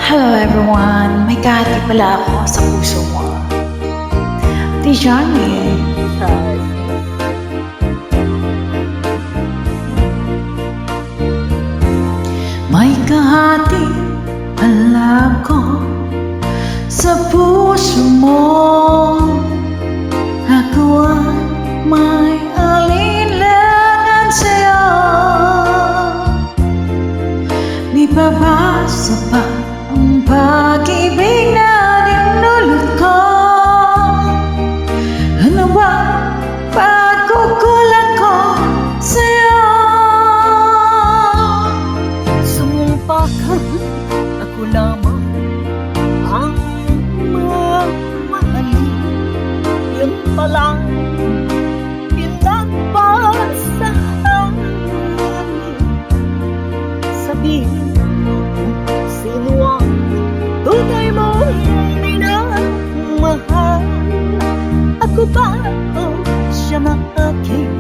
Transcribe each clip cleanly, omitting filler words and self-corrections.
Hello everyone! May kahati pala ako sa puso mo. Tijani. May kahati pala ako sa puso mo. Ako ang may alinlangan sa'yo. Di ba basta pa ang pag-ibig na dinulot ko? Ano ba pagkukulang ko sa'yo? Sumumpa ka, ako lamang ang mamahalin. Yun palang pinagpas sa hangin. Sabihin mo sino ang tunay mong minamahal. Ako ba o siya na aking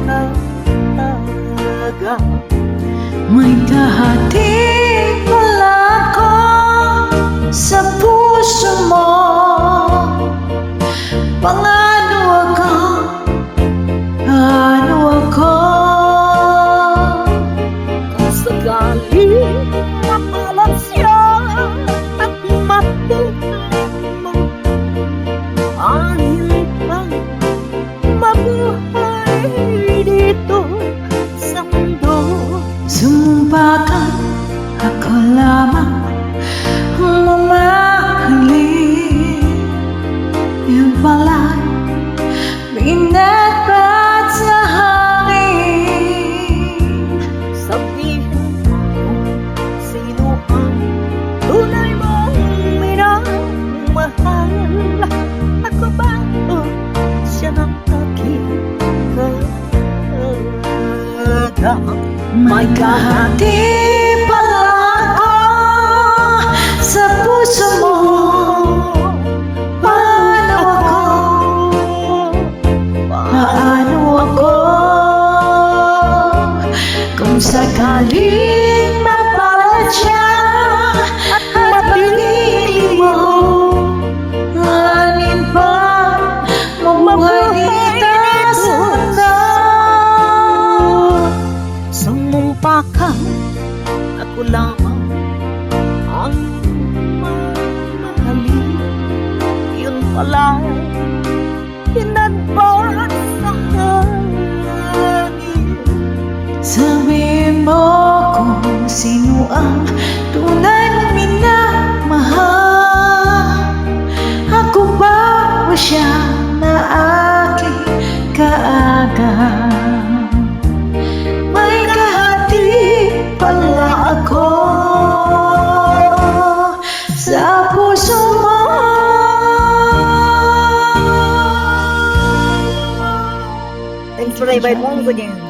kataga? May kahati pala ako sa puso mo. Pangano ako, ano ako? Kung sakaling mapalat siya at mapulit mo, anin pang mabuhay dito sa mundo. Sumpa ka, ako lamang ang mamahalin. Yung pala'y binagbat sa hangin. Sabihin mo sino ang tunay mong minamahal. Ako ba o siya ng aking kataga? May kahati pala ako sa puso mo. Paano ako? Paano ako? Kung sakaling mapalat siya at mapili mo, anin pa mabuhay dito sa mundo? Sumumpa ka, ako lamang ang mamahalin. Yun pala pinagbat sa hangin. Sabihin mo kung sino ang tunay mong minamahal. Ako ba o siya na aking kaagad? May kahati pala ako sa puso mo. Thanks for the invite once again.